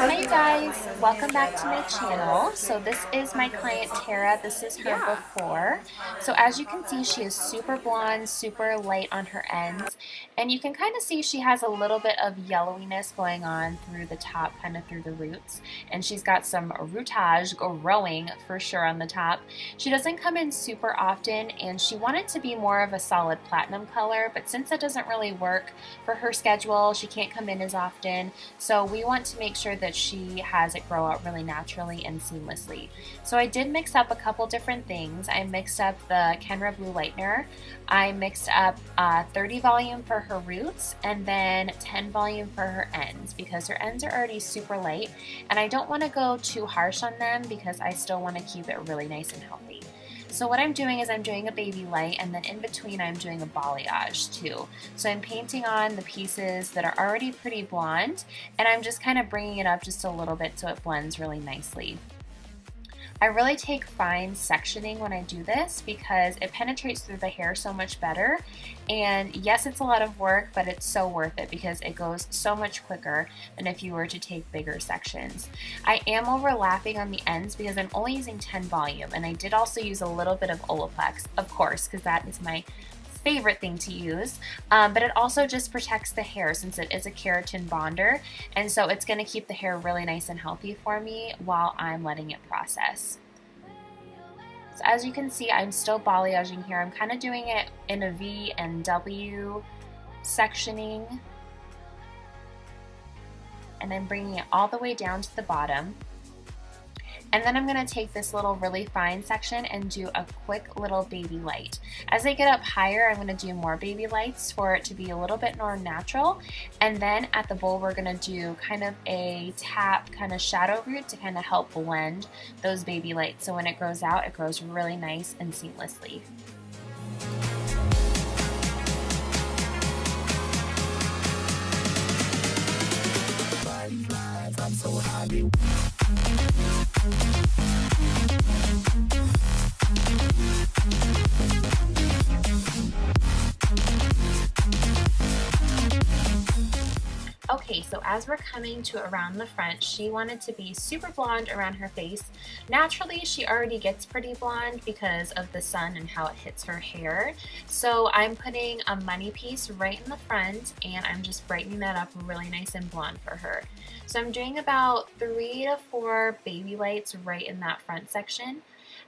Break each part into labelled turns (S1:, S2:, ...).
S1: Hi you guys, welcome back to my channel. So this is my client Tara. This is her before. So as you can see, she is super blonde, super light on her ends, and you can kind of see she has a little bit of yellowiness going on through the top, kind of through the roots, and she's got some rootage growing for sure on the top. She doesn't come in super often, and she wanted to be more of a solid platinum color, but since that doesn't really work for her schedule, she can't come in as often, so we want to make sure that she has it grow out really naturally and seamlessly. So I did mix up a couple different things. I mixed up the Kenra Blue Lightener. I mixed up 30 volume for her roots and then 10 volume for her ends because her ends are already super light and I don't want to go too harsh on them because I still want to keep it really nice and healthy. So what I'm doing is I'm doing a baby light, and then in between I'm doing a balayage too. So I'm painting on the pieces that are already pretty blonde, and I'm just kind of bringing it up just a little bit so it blends really nicely. I really take fine sectioning when I do this because it penetrates through the hair so much better, and yes, it's a lot of work, but it's so worth it because it goes so much quicker than if you were to take bigger sections. I am overlapping on the ends because I'm only using 10 volume, and I did also use a little bit of Olaplex, of course, because that is my favorite thing to use, but it also just protects the hair since it is a keratin bonder, and so it's going to keep the hair really nice and healthy for me while I'm letting it process. So as you can see, I'm still balayaging here. I'm kind of doing it in a V and W sectioning, and I'm bringing it all the way down to the bottom. And then I'm going to take this little really fine section and do a quick little baby light. As I get up higher, I'm going to do more baby lights for it to be a little bit more natural. And then at the bowl, we're going to do kind of a tap kind of shadow root to kind of help blend those baby lights. So when it grows out, it grows really nice and seamlessly. I'm so happy. Okay, so as we're coming to around the front, she wanted to be super blonde around her face. Naturally, she already gets pretty blonde because of the sun and how it hits her hair. So I'm putting a money piece right in the front, and I'm just brightening that up really nice and blonde for her. So I'm doing about 3 to 4 baby lights right in that front section.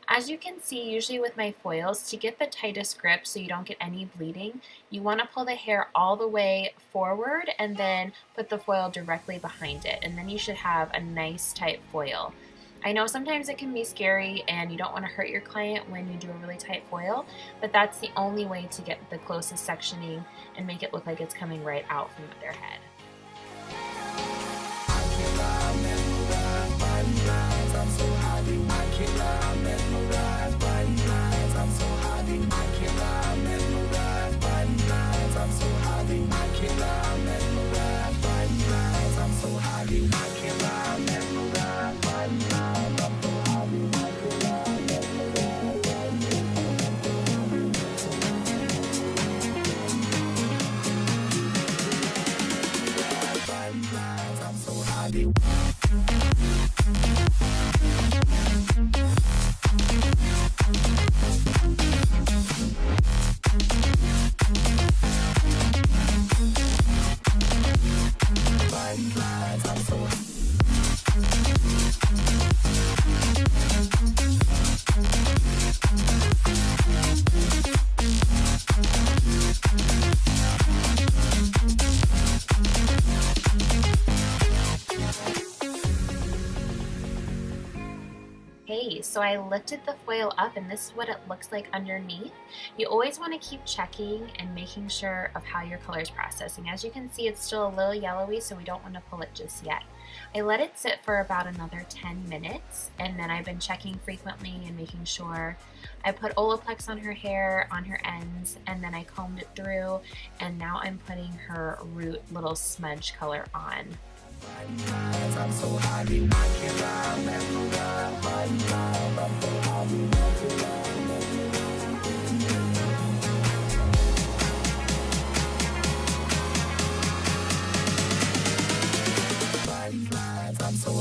S1: As you can see, usually with my foils, to get the tightest grip so you don't get any bleeding, you want to pull the hair all the way forward and then put the foil directly behind it, and then you should have a nice tight foil. I know sometimes it can be scary and you don't want to hurt your client when you do a really tight foil, but that's the only way to get the closest sectioning and make it look like it's coming right out from their head. Okay, so I lifted the foil up and this is what it looks like underneath. You always want to keep checking and making sure of how your color is processing. As you can see, it's still a little yellowy, so we don't want to pull it just yet. I let it sit for about another 10 minutes, and then I've been checking frequently and making sure. I put Olaplex on her hair, on her ends, and then I combed it through, and now I'm putting her root little smudge color on. I'm so happy. I'm so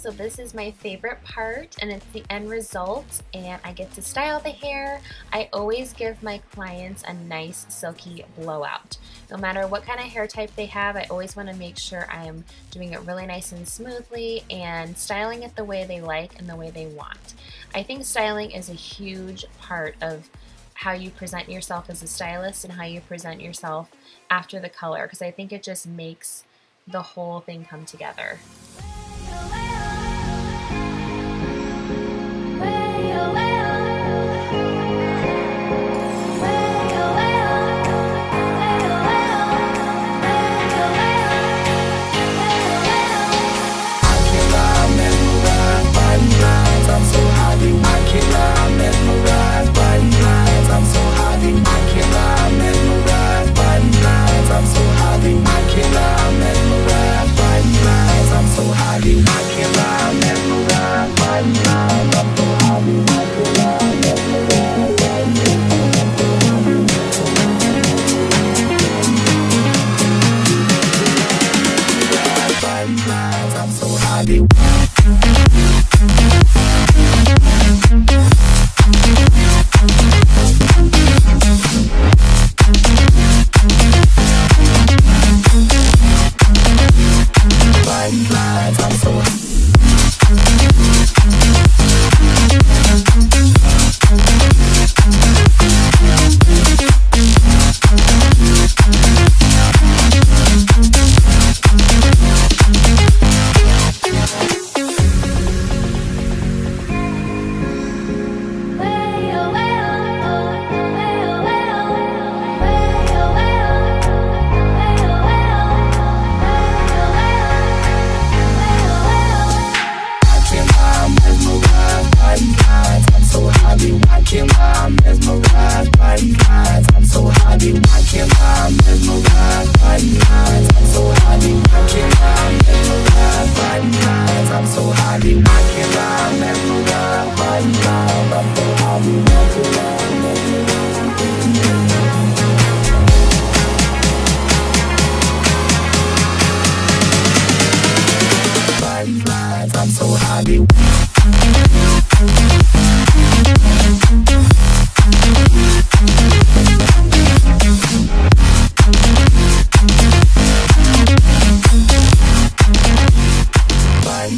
S1: So this is my favorite part, and it's the end result, and I get to style the hair. I always give my clients a nice silky blowout. No matter what kind of hair type they have, I always want to make sure I am doing it really nice and smoothly and styling it the way they like and the way they want. I think styling is a huge part of how you present yourself as a stylist and how you present yourself after the color, because I think it just makes the whole thing come together.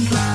S2: Bye.